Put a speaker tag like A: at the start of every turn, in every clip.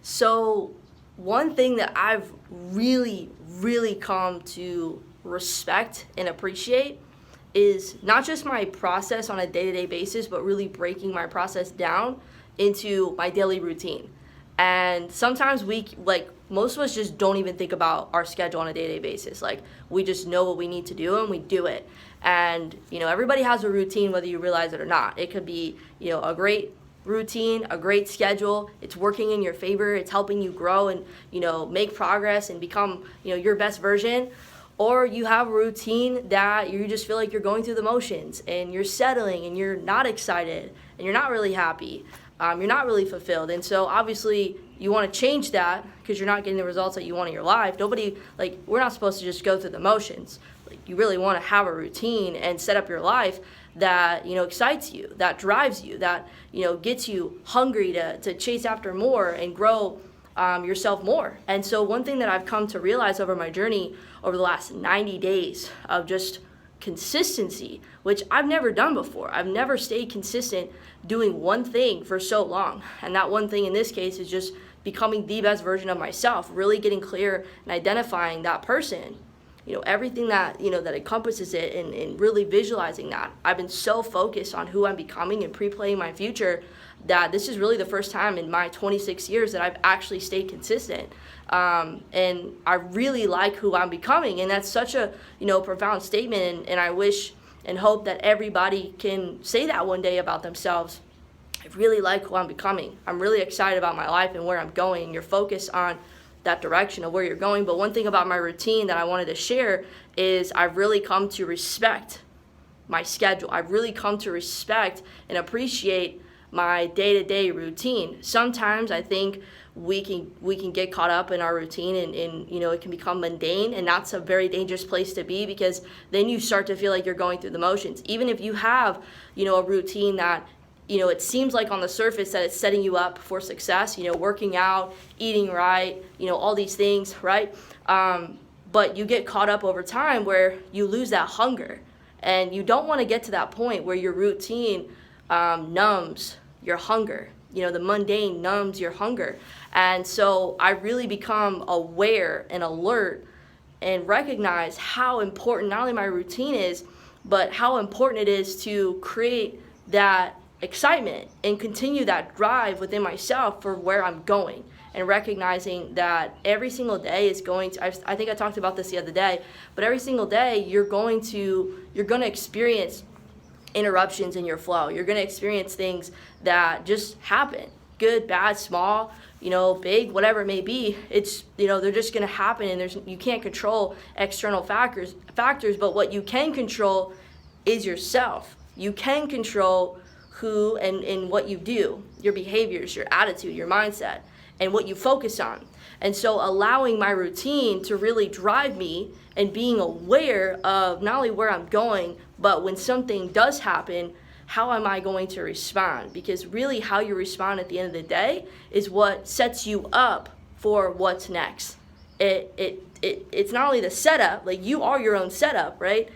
A: So one thing that I've really come to respect and appreciate is not just my process on a day-to-day basis, but really breaking my process down into my daily routine. And sometimes most of us just don't even think about our schedule on a day-to-day basis. Like, we just know what we need to do and we do it. And, everybody has a routine, whether you realize it or not. It could be, a great routine, a great schedule. It's working in your favor. It's helping you grow and, make progress and become, your best version. Or you have a routine that you just feel like you're going through the motions and you're settling and you're not excited and you're not really happy. You're not really fulfilled. And so obviously you want to change that because you're not getting the results that you want in your life. We're not supposed to just go through the motions. You really want to have a routine and set up your life that, excites you, that drives you, that, gets you hungry to chase after more and grow yourself more. And so one thing that I've come to realize over my journey over the last 90 days of just consistency, which I've never done before. I've never stayed consistent doing one thing for so long. And that one thing in this case is just becoming the best version of myself, really getting clear and identifying that person. Everything that, that encompasses it and really visualizing that. I've been so focused on who I'm becoming and pre-planning my future that this is really the first time in my 26 years that I've actually stayed consistent. And I really like who I'm becoming. And that's such a, profound statement. And I wish and hope that everybody can say that one day about themselves. I really like who I'm becoming. I'm really excited about my life and where I'm going. And you're focused on that direction of where you're going. But one thing about my routine that I wanted to share is I've really come to respect my schedule. I've really come to respect and appreciate my day-to-day routine. Sometimes I think we can get caught up in our routine and it can become mundane, and that's a very dangerous place to be because then you start to feel like you're going through the motions. Even if you have, a routine that it seems like on the surface that it's setting you up for success, working out, eating right, all these things, right? But you get caught up over time where you lose that hunger. And you don't want to get to that point where your routine numbs your hunger. The mundane numbs your hunger. And so I really become aware and alert and recognize how important not only my routine is, but how important it is to create that excitement and continue that drive within myself for where I'm going, and recognizing that every single day is going to, I think I talked about this the other day, but every single day you're going to experience interruptions in your flow. You're going to experience things that just happen, good, bad, small, big, whatever it may be. It's, they're just going to happen, and you can't control external factors, but what you can control is yourself. You can control who and what you do, your behaviors, your attitude, your mindset, and what you focus on. And so allowing my routine to really drive me and being aware of not only where I'm going, but when something does happen, how am I going to respond? Because really how you respond at the end of the day is what sets you up for what's next. It's not only the setup, like you are your own setup, right?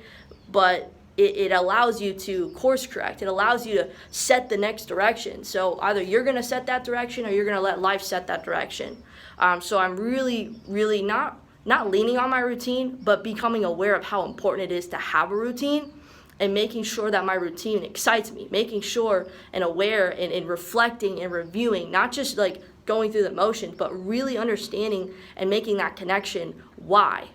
A: But it allows you to course correct. It allows you to set the next direction. So either you're going to set that direction or you're going to let life set that direction. So I'm really not leaning on my routine, but becoming aware of how important it is to have a routine and making sure that my routine excites me, making sure and aware and reflecting and reviewing, not just like going through the motions, but really understanding and making that connection why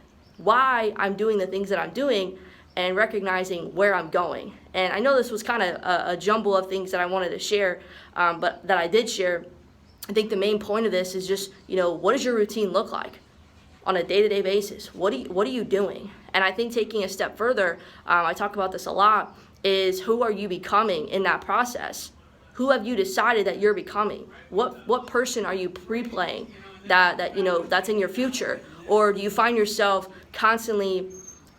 A: I'm doing the things that I'm doing, and recognizing where I'm going. And I know this was kind of a jumble of things that I wanted to share, but that I did share. I think the main point of this is just, what does your routine look like on a day-to-day basis? What are you doing? And I think taking a step further, I talk about this a lot, is who are you becoming in that process? Who have you decided that you're becoming? What person are you pre-playing that's in your future? Or do you find yourself constantly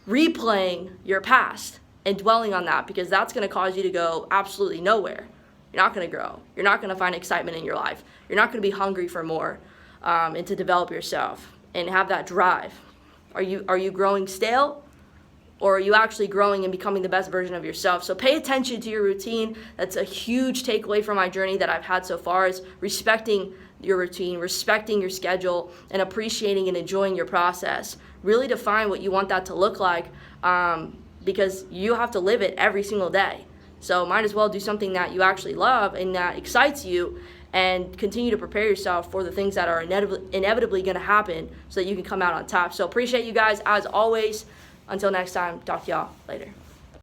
A: replaying your past and dwelling on that, because that's going to cause you to go absolutely nowhere. You're not going to grow. You're not going to find excitement in your life. You're not going to be hungry for more and to develop yourself and have that drive. Are you growing stale, or are you actually growing and becoming the best version of yourself? So pay attention to your routine. That's a huge takeaway from my journey that I've had so far, is respecting your routine, respecting your schedule, and appreciating and enjoying your process. Really define what you want that to look like, because you have to live it every single day. So might as well do something that you actually love and that excites you, and continue to prepare yourself for the things that are inevitably going to happen so that you can come out on top. So appreciate you guys as always. Until next time, talk to y'all later.